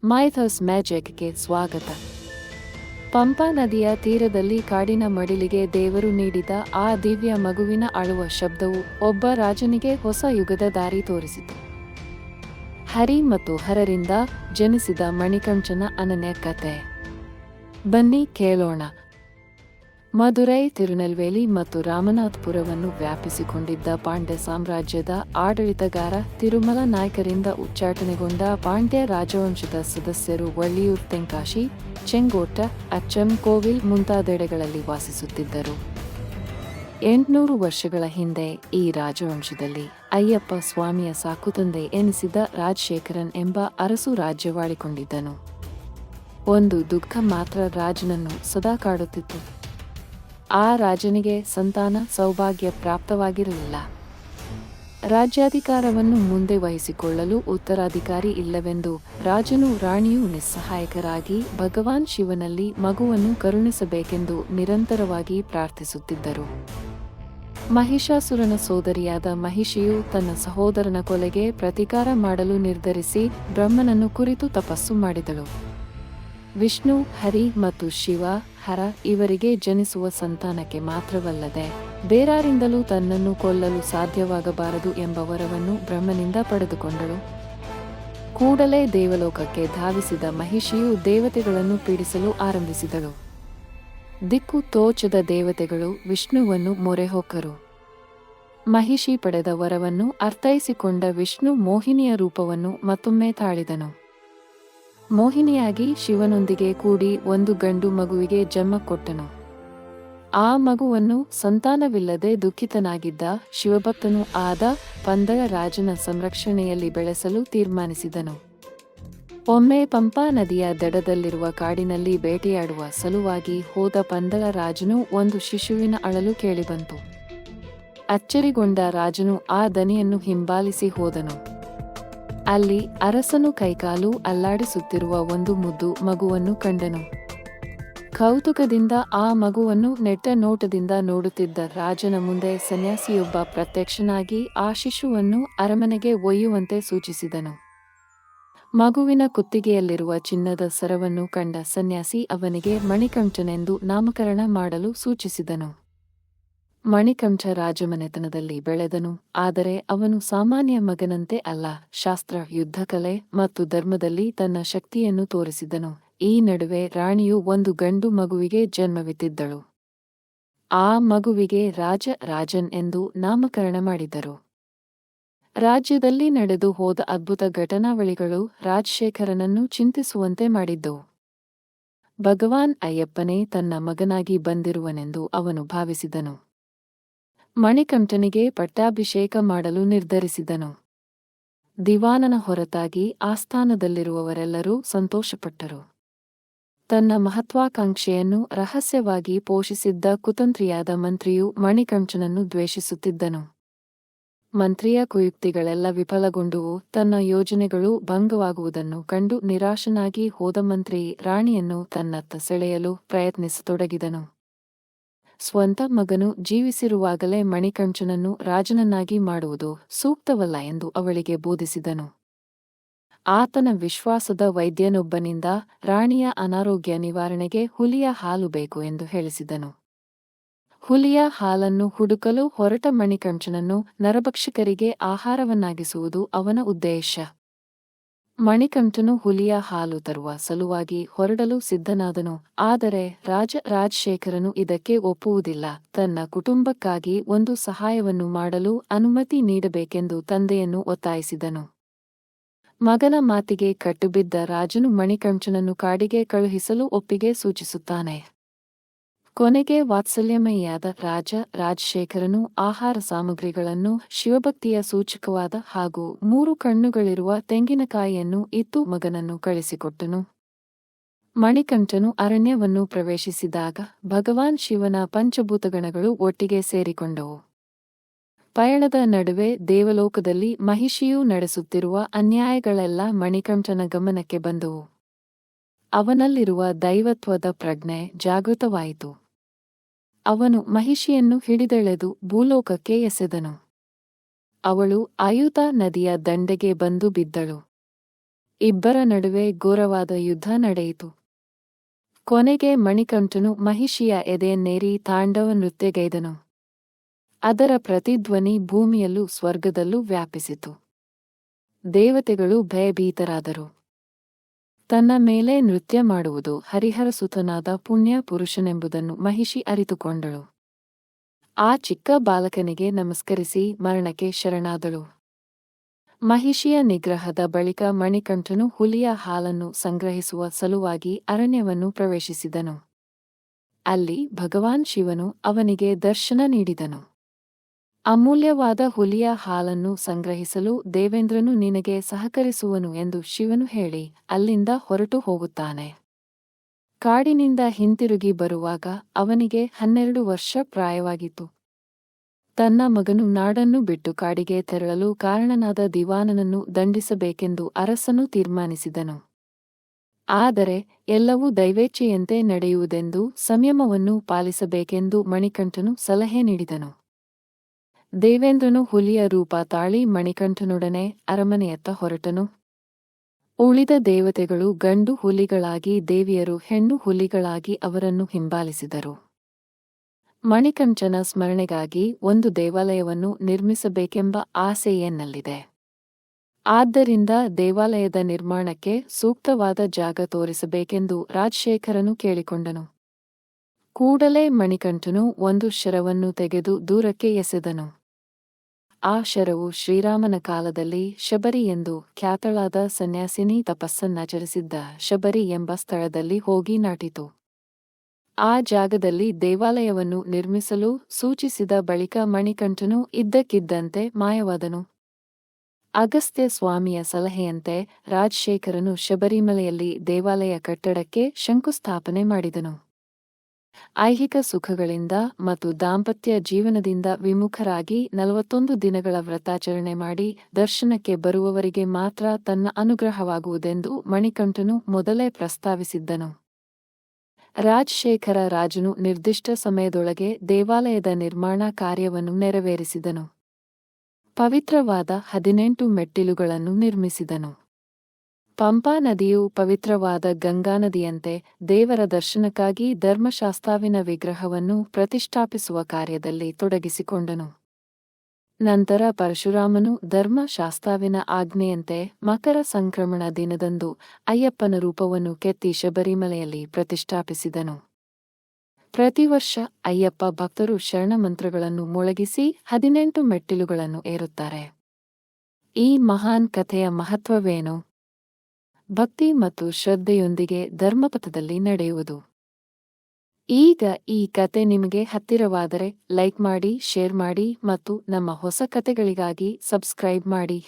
ಮೈಥಾಸ್ ಮ್ಯಾಜಿಕ್ಗೆ ಸ್ವಾಗತ. ಪಂಪಾ ನದಿಯ ತೀರದಲ್ಲಿ ಕಾಡಿನ ಮಡಿಲಿಗೆ ದೇವರು ನೀಡಿದ ಆ ದಿವ್ಯ ಮಗುವಿನ ಅಳುವ ಶಬ್ದವು ಒಬ್ಬ ರಾಜನಿಗೆ ಹೊಸ ಯುಗದ ದಾರಿ ತೋರಿಸಿತು. ಹರಿ ಮತ್ತು ಹರರಿಂದ ಜನಿಸಿದ ಮಣಿಕಂಠನ ಅನನ್ಯ ಕಥೆ. ಬನ್ನಿ ಕೇಳೋಣ. ಮದುರೈ, ತಿರುನೆಲ್ವೇಲಿ ಮತ್ತು ರಾಮನಾಥಪುರವನ್ನು ವ್ಯಾಪಿಸಿಕೊಂಡಿದ್ದ ಪಾಂಡ್ಯ ಸಾಮ್ರಾಜ್ಯದ ಆಡಳಿತಗಾರ ತಿರುಮಲ ನಾಯ್ಕರಿಂದ ಉಚ್ಚಾಟನೆಗೊಂಡ ಪಾಂಡ್ಯ ರಾಜವಂಶದ ಸದಸ್ಯರು ವಳ್ಳಿಯೂರ್, ತೆಂಕಾಶಿ, ಚೆಂಗೋಟ, ಅಚ್ಚಂ ಕೋವಿಲ್ ಮುಂತಾದೆಡೆಗಳಲ್ಲಿ ವಾಸಿಸುತ್ತಿದ್ದರು. 800 ವರ್ಷಗಳ ಹಿಂದೆ ಈ ರಾಜವಂಶದಲ್ಲಿ ಅಯ್ಯಪ್ಪ ಸ್ವಾಮಿಯ ಸಾಕುತಂದೆ ಎನಿಸಿದ ರಾಜಶೇಖರನ್ ಎಂಬ ಅರಸು ರಾಜ್ಯವಾಳಿಕೊಂಡಿದ್ದನು. ಒಂದು ದುಃಖ ಮಾತ್ರ ರಾಜನನ್ನು ಸದಾ ಕಾಡುತ್ತಿತ್ತು. ಆ ರಾಜನಿಗೆ ಸಂತಾನ ಸೌಭಾಗ್ಯ ಪ್ರಾಪ್ತವಾಗಿರಲಿಲ್ಲ. ರಾಜ್ಯಾಧಿಕಾರವನ್ನು ಮುಂದೆ ವಹಿಸಿಕೊಳ್ಳಲು ಉತ್ತರಾಧಿಕಾರಿ ಇಲ್ಲವೆಂದು ರಾಜನೂ ರಾಣಿಯೂ ನಿಸ್ಸಹಾಯಕರಾಗಿ ಭಗವಾನ್ ಶಿವನಲ್ಲಿ ಮಗುವನ್ನು ಕರುಣಿಸಬೇಕೆಂದು ನಿರಂತರವಾಗಿ ಪ್ರಾರ್ಥಿಸುತ್ತಿದ್ದರು. ಮಹಿಷಾಸುರನ ಸೋದರಿಯಾದ ಮಹಿಷಿಯು ತನ್ನ ಸಹೋದರನ ಕೊಲೆಗೆ ಪ್ರತೀಕಾರ ಮಾಡಲು ನಿರ್ಧರಿಸಿ ಬ್ರಹ್ಮನನ್ನು ಕುರಿತು ತಪಸ್ಸು ಮಾಡಿದಳು. ವಿಷ್ಣು, ಹರಿ ಮತ್ತು ಶಿವ, ಹರ ಇವರಿಗೆ ಜನಿಸುವ ಸಂತಾನಕ್ಕೆ ಮಾತ್ರವಲ್ಲದೆ ಬೇರಾರಿಂದಲೂ ತನ್ನನ್ನು ಕೊಲ್ಲಲು ಸಾಧ್ಯವಾಗಬಾರದು ಎಂಬ ವರವನ್ನು ಬ್ರಹ್ಮನಿಂದ ಪಡೆದುಕೊಂಡಳು. ಕೂಡಲೇ ದೇವಲೋಕಕ್ಕೆ ಧಾವಿಸಿದ ಮಹಿಷಿಯು ದೇವತೆಗಳನ್ನು ಪೀಡಿಸಲು ಆರಂಭಿಸಿದಳು. ದಿಕ್ಕು ತೋಚದ ದೇವತೆಗಳು ವಿಷ್ಣುವನ್ನು ಮೊರೆಹೊಕ್ಕರು. ಮಹಿಷಿ ಪಡೆದ ವರವನ್ನು ಅರ್ಥೈಸಿಕೊಂಡ ವಿಷ್ಣು ಮೋಹಿನಿಯ ರೂಪವನ್ನು ಮತ್ತೊಮ್ಮೆ ತಾಳಿದನು. ಮೋಹಿನಿಯಾಗಿ ಶಿವನೊಂದಿಗೆ ಕೂಡಿ ಒಂದು ಗಂಡು ಮಗುವಿಗೆ ಜನ್ಮ ಕೊಟ್ಟನು. ಆ ಮಗುವನ್ನು ಸಂತಾನವಿಲ್ಲದೆ ದುಃಖಿತನಾಗಿದ್ದ ಶಿವಭಕ್ತನೂ ಆದ ಪಂದಳ ರಾಜನ ಸಂರಕ್ಷಣೆಯಲ್ಲಿ ಬೆಳೆಸಲು ತೀರ್ಮಾನಿಸಿದನು. ಒಮ್ಮೆ ಪಂಪಾ ನದಿಯ ದಡದಲ್ಲಿರುವ ಕಾಡಿನಲ್ಲಿ ಬೇಟೆಯಾಡುವ ಸಲುವಾಗಿ ಹೋದ ಪಂದಳ ರಾಜನು ಒಂದು ಶಿಶುವಿನ ಅಳಲು ಕೇಳಿಬಂತು. ಅಚ್ಚರಿಗೊಂಡ ರಾಜನು ಆ ದನಿಯನ್ನು ಹಿಂಬಾಲಿಸಿ ಹೋದನು. ಅಲ್ಲಿ ಅರಸನು ಕೈಕಾಲು ಅಲ್ಲಾಡಿಸುತ್ತಿರುವ ಒಂದು ಮುದ್ದು ಮಗುವನ್ನು ಕಂಡನು. ಕೌತುಕದಿಂದ ಆ ಮಗುವನ್ನು ನೆಟ್ಟ ನೋಟದಿಂದ ನೋಡುತ್ತಿದ್ದ ರಾಜನ ಮುಂದೆ ಸನ್ಯಾಸಿಯೊಬ್ಬ ಪ್ರತ್ಯಕ್ಷನಾಗಿ ಆ ಶಿಶುವನ್ನು ಅರಮನೆಗೆ ಒಯ್ಯುವಂತೆ ಸೂಚಿಸಿದನು. ಮಗುವಿನ ಕುತ್ತಿಗೆಯಲ್ಲಿರುವ ಚಿನ್ನದ ಸರವನ್ನು ಕಂಡ ಸನ್ಯಾಸಿ ಅವನಿಗೆ ಮಣಿಕಂಠನೆಂದು ನಾಮಕರಣ ಮಾಡಲು ಸೂಚಿಸಿದನು. ಮಣಿಕಂಠ ರಾಜಮನೆತನದಲ್ಲಿ ಬೆಳೆದನು. ಆದರೆ ಅವನು ಸಾಮಾನ್ಯ ಮಗನಂತೆ ಅಲ್ಲ. ಶಾಸ್ತ್ರ, ಯುದ್ಧಕಲೆ ಮತ್ತು ಧರ್ಮದಲ್ಲಿ ತನ್ನ ಶಕ್ತಿಯನ್ನು ತೋರಿಸಿದನು. ಈ ನಡುವೆ ರಾಣಿಯು ಒಂದು ಗಂಡು ಮಗುವಿಗೆ ಜನ್ಮವಿತ್ತಿದ್ದಳು. ಆ ಮಗುವಿಗೆ ರಾಜನ್ ಎಂದು ನಾಮಕರಣ ಮಾಡಿದರು. ರಾಜ್ಯದಲ್ಲಿ ನಡೆದು ಹೋದ ಅದ್ಭುತ ಘಟನಾವಳಿಗಳು ರಾಜಶೇಖರನನ್ನು ಚಿಂತಿಸುವಂತೆ ಮಾಡಿದ್ದವು. ಭಗವಾನ್ ಅಯ್ಯಪ್ಪನೇ ತನ್ನ ಮಗನಾಗಿ ಬಂದಿರುವನೆಂದು ಅವನು ಭಾವಿಸಿದನು. ಮಣಿಕಂಠನಿಗೆ ಪಟ್ಟಾಭಿಷೇಕ ಮಾಡಲು ನಿರ್ಧರಿಸಿದನು. ದಿವಾನನ ಹೊರತಾಗಿ ಆಸ್ಥಾನದಲ್ಲಿರುವವರೆಲ್ಲರೂ ಸಂತೋಷಪಟ್ಟರು. ತನ್ನ ಮಹತ್ವಾಕಾಂಕ್ಷೆಯನ್ನು ರಹಸ್ಯವಾಗಿ ಪೋಷಿಸಿದ್ದ ಕುತಂತ್ರಿಯಾದ ಮಂತ್ರಿಯು ಮಣಿಕಂಠನನ್ನು ದ್ವೇಷಿಸುತ್ತಿದ್ದನು. ಮಂತ್ರಿಯ ಕುಯುಕ್ತಿಗಳೆಲ್ಲ ವಿಫಲಗೊಂಡುವು. ತನ್ನ ಯೋಜನೆಗಳು ಭಂಗವಾಗುವುದನ್ನು ಕಂಡು ನಿರಾಶನಾಗಿ ಹೋದ ಮಂತ್ರಿ ರಾಣಿಯನ್ನು ತನ್ನತ್ತ ಸೆಳೆಯಲು ಪ್ರಯತ್ನಿಸತೊಡಗಿದನು. ಸ್ವಂತ ಮಗನು ಜೀವಿಸಿರುವಾಗಲೇ ಮಣಿಕಂಠನನ್ನು ರಾಜನನ್ನಾಗಿ ಮಾಡುವುದು ಸೂಕ್ತವಲ್ಲ ಎಂದು ಅವಳಿಗೆ ಬೋಧಿಸಿದನು. ಆತನ ವಿಶ್ವಾಸದ ವೈದ್ಯನೊಬ್ಬನಿಂದ ರಾಣಿಯ ಅನಾರೋಗ್ಯ ನಿವಾರಣೆಗೆ ಹುಲಿಯ ಹಾಲು ಬೇಕು ಎಂದು ಹೇಳಿಸಿದನು. ಹುಲಿಯ ಹಾಲನ್ನು ಹುಡುಕಲು ಹೊರಟ ಮಣಿಕಂಠನನ್ನು ನರಭಕ್ಷಕರಿಗೆ ಆಹಾರವನ್ನಾಗಿಸುವುದು ಅವನ ಉದ್ದೇಶ. ಮಣಿಕಂಠನು ಹುಲಿಯ ಹಾಲು ತರುವ ಸಲುವಾಗಿ ಹೊರಡಲು ಸಿದ್ಧನಾದನು. ಆದರೆ ರಾಜಶೇಖರನು ಇದಕ್ಕೆ ಒಪ್ಪುವುದಿಲ್ಲ. ತನ್ನ ಕುಟುಂಬಕ್ಕಾಗಿ ಒಂದು ಸಹಾಯವನ್ನು ಮಾಡಲು ಅನುಮತಿ ನೀಡಬೇಕೆಂದು ತಂದೆಯನ್ನು ಒತ್ತಾಯಿಸಿದನು. ಮಗನ ಮಾತಿಗೆ ಕಟ್ಟುಬಿದ್ದ ರಾಜನು ಮಣಿಕಂಠನನ್ನು ಕಾಡಿಗೆ ಕಳುಹಿಸಲು ಒಪ್ಪಿಗೆ ಸೂಚಿಸುತ್ತಾನೆ. ಕೊನೆಗೆ ವಾತ್ಸಲ್ಯಮಯಿಯಾದ ರಾಜಶೇಖರನು ಆಹಾರ ಸಾಮಗ್ರಿಗಳನ್ನು, ಶಿವಭಕ್ತಿಯ ಸೂಚಕವಾದ ಹಾಗೂ 3 ಕಣ್ಣುಗಳಿರುವ ತೆಂಗಿನಕಾಯಿಯನ್ನು ಇತ್ತು ಮಗನನ್ನು ಕಳಿಸಿಕೊಟ್ಟನು. ಮಣಿಕಂಠನು ಅರಣ್ಯವನ್ನು ಪ್ರವೇಶಿಸಿದಾಗ ಭಗವಾನ್ ಶಿವನ ಪಂಚಭೂತಗಣಗಳು ಒಟ್ಟಿಗೆ ಸೇರಿಕೊಂಡವು. ಪಯಣದ ನಡುವೆ ದೇವಲೋಕದಲ್ಲಿ ಮಹಿಷಿಯು ನಡೆಸುತ್ತಿರುವ ಅನ್ಯಾಯಗಳೆಲ್ಲ ಮಣಿಕಂಠನ ಗಮನಕ್ಕೆ ಬಂದವು. ಅವನಲ್ಲಿರುವ ದೈವತ್ವದ ಪ್ರಜ್ಞೆ ಜಾಗೃತವಾಯಿತು. ಅವನು ಮಹಿಷಿಯನ್ನು ಹಿಡಿದೆಳೆದು ಭೂಲೋಕಕ್ಕೆ ಎಸೆದನು. ಅವಳು ಆಯುತ ನದಿಯ ದಂಡೆಗೆ ಬಂದು ಬಿದ್ದಳು. ಇಬ್ಬರ ನಡುವೆ ಘೋರವಾದ ಯುದ್ಧ ನಡೆಯಿತು. ಕೊನೆಗೆ ಮಣಿಕಂಠನು ಮಹಿಷಿಯ ಎದೆಯನ್ನೇರಿ ತಾಂಡವ ನೃತ್ಯಗೈದನು. ಅದರ ಪ್ರತಿಧ್ವನಿ ಭೂಮಿಯಲ್ಲೂ ಸ್ವರ್ಗದಲ್ಲೂ ವ್ಯಾಪಿಸಿತು. ದೇವತೆಗಳು ಭಯಭೀತರಾದರು. ತನ್ನ ಮೇಲೆ ನೃತ್ಯ ಮಾಡುವುದು ಹರಿಹರಸುತನಾದ ಪುಣ್ಯ ಪುರುಷನೆಂಬುದನ್ನು ಮಹಿಷಿ ಅರಿತುಕೊಂಡಳು. ಆ ಚಿಕ್ಕ ಬಾಲಕನಿಗೆ ನಮಸ್ಕರಿಸಿ ಮರಣಕ್ಕೆ ಶರಣಾದಳು. ಮಹಿಷಿಯ ನಿಗ್ರಹದ ಬಳಿಕ ಮಣಿಕಂಠನು ಹುಲಿಯ ಹಾಲನ್ನು ಸಂಗ್ರಹಿಸುವ ಸಲುವಾಗಿ ಅರಣ್ಯವನ್ನು ಪ್ರವೇಶಿಸಿದನು. ಅಲ್ಲಿ ಭಗವಾನ್ ಶಿವನು ಅವನಿಗೆ ದರ್ಶನ ನೀಡಿದನು. ಅಮೂಲ್ಯವಾದ ಹುಲಿಯ ಹಾಲನ್ನು ಸಂಗ್ರಹಿಸಲು ದೇವೇಂದ್ರನು ನಿನಗೆ ಸಹಕರಿಸುವನು ಎಂದು ಶಿವನು ಹೇಳಿ ಅಲ್ಲಿಂದ ಹೊರಟು ಹೋಗುತ್ತಾನೆ. ಕಾಡಿನಿಂದ ಹಿಂತಿರುಗಿ ಬರುವಾಗ ಅವನಿಗೆ 12 ವರ್ಷ ಪ್ರಾಯವಾಗಿತ್ತು. ತನ್ನ ಮಗನು ನಾಡನ್ನು ಬಿಟ್ಟು ಕಾಡಿಗೆ ತೆರಳಲು ಕಾರಣನಾದ ದಿವಾನನನ್ನು ದಂಡಿಸಬೇಕೆಂದು ಅರಸನು ತೀರ್ಮಾನಿಸಿದನು. ಆದರೆ ಎಲ್ಲವೂ ದೈವೇಚ್ಛೆಯಂತೆ ನಡೆಯುವುದೆಂದು ಸಂಯಮವನ್ನು ಪಾಲಿಸಬೇಕೆಂದು ಮಣಿಕಂಠನು ಸಲಹೆ ನೀಡಿದನು. ದೇವೇಂದ್ರನು ಹುಲಿಯ ರೂಪ ತಾಳಿ ಮಣಿಕಂಠನೊಡನೆ ಅರಮನೆಯತ್ತ ಹೊರಟನು. ಉಳಿದ ದೇವತೆಗಳು ಗಂಡು ಹುಲಿಗಳಾಗಿ, ದೇವಿಯರು ಹೆಣ್ಣು ಹುಲಿಗಳಾಗಿ ಅವರನ್ನು ಹಿಂಬಾಲಿಸಿದರು. ಮಣಿಕಂಠನ ಸ್ಮರಣೆಗಾಗಿ ಒಂದು ದೇವಾಲಯವನ್ನು ನಿರ್ಮಿಸಬೇಕೆಂಬ ಆಸೆ ಎನ್ನಲ್ಲಿದೆ. ಆದ್ದರಿಂದ ದೇವಾಲಯದ ನಿರ್ಮಾಣಕ್ಕೆ ಸೂಕ್ತವಾದ ಜಾಗ ತೋರಿಸಬೇಕೆಂದು ರಾಜಶೇಖರನು ಕೇಳಿಕೊಂಡನು. ಕೂಡಲೇ ಮಣಿಕಂಠನು ಒಂದು ಶರವನ್ನು ತೆಗೆದು ದೂರಕ್ಕೆ ಎಸೆದನು. ಆ ಶರವು ಶ್ರೀರಾಮನ ಕಾಲದಲ್ಲಿ ಶಬರಿ ಎಂದು ಖ್ಯಾತಳಾದ ಸನ್ಯಾಸಿನಿ ತಪಸ್ಸನ್ನಾಚರಿಸಿದ್ದ ಶಬರಿ ಎಂಬ ಸ್ಥಳದಲ್ಲಿ ಹೋಗಿ ನಾಟಿತು. ಆ ಜಾಗದಲ್ಲಿ ದೇವಾಲಯವನ್ನು ನಿರ್ಮಿಸಲು ಸೂಚಿಸಿದ ಬಳಿಕ ಮಣಿಕಂಠನು ಇದ್ದಕ್ಕಿದ್ದಂತೆ ಮಾಯವಾದನು. ಅಗಸ್ತ್ಯ ಸ್ವಾಮಿಯ ಸಲಹೆಯಂತೆ ರಾಜಶೇಖರನು ಶಬರಿಮಲೆಯಲ್ಲಿ ದೇವಾಲಯ ಕಟ್ಟಡಕ್ಕೆ ಶಂಕುಸ್ಥಾಪನೆ ಮಾಡಿದನು. ಐಹಿಕ ಸುಖಗಳಿಂದ ಮತ್ತು ದಾಂಪತ್ಯ ಜೀವನದಿಂದ ವಿಮುಖರಾಗಿ 41 ದಿನಗಳ ವ್ರತಾಚರಣೆ ಮಾಡಿ ದರ್ಶನಕ್ಕೆ ಬರುವವರಿಗೆ ಮಾತ್ರ ತನ್ನ ಅನುಗ್ರಹವಾಗುವುದೆಂದು ಮಣಿಕಂಠನು ಮೊದಲೇ ಪ್ರಸ್ತಾವಿಸಿದ್ದನು. ರಾಜಶೇಖರ ರಾಜನು ನಿರ್ದಿಷ್ಟ ಸಮಯದೊಳಗೆ ದೇವಾಲಯದ ನಿರ್ಮಾಣ ಕಾರ್ಯವನ್ನು ನೆರವೇರಿಸಿದನು. ಪವಿತ್ರವಾದ 18 ಮೆಟ್ಟಿಲುಗಳನ್ನು ನಿರ್ಮಿಸಿದನು. ಪಂಪಾ ನದಿಯು ಪವಿತ್ರವಾದ ಗಂಗಾನದಿಯಂತೆ ದೇವರ ದರ್ಶನಕ್ಕಾಗಿ ಧರ್ಮಶಾಸ್ತಾವಿನ ವಿಗ್ರಹವನ್ನು ಪ್ರತಿಷ್ಠಾಪಿಸುವ ಕಾರ್ಯದಲ್ಲಿ ತೊಡಗಿಸಿಕೊಂಡನು. ನಂತರ ಪರಶುರಾಮನು ಧರ್ಮಶಾಸ್ತಾವಿನ ಆಜ್ಞೆಯಂತೆ ಮಕರ ಸಂಕ್ರಮಣ ದಿನದಂದು ಅಯ್ಯಪ್ಪನ ರೂಪವನ್ನು ಕೆತ್ತಿ ಶಬರಿಮಲೆಯಲ್ಲಿ ಪ್ರತಿಷ್ಠಾಪಿಸಿದನು. ಪ್ರತಿವರ್ಷ ಅಯ್ಯಪ್ಪ ಭಕ್ತರು ಶರಣಮಂತ್ರಗಳನ್ನು ಮೊಳಗಿಸಿ 18 ಮೆಟ್ಟಿಲುಗಳನ್ನು ಏರುತ್ತಾರೆ. ಈ ಮಹಾನ್ ಕಥೆಯ ಮಹತ್ವವೇನು? ಭಕ್ತಿ ಮತ್ತು ಶ್ರದ್ಧೆಯೊಂದಿಗೆ ಧರ್ಮಪಥದಲ್ಲಿ ನಡೆಯುವುದು. ಈಗ ಈ ಕತೆ ನಿಮಗೆ ಹತ್ತಿರವಾದರೆ ಲೈಕ್ ಮಾಡಿ, ಶೇರ್ ಮಾಡಿ ಮತ್ತು ನಮ್ಮ ಹೊಸ ಕತೆಗಳಿಗಾಗಿ ಸಬ್ಸ್ಕ್ರೈಬ್ ಮಾಡಿ.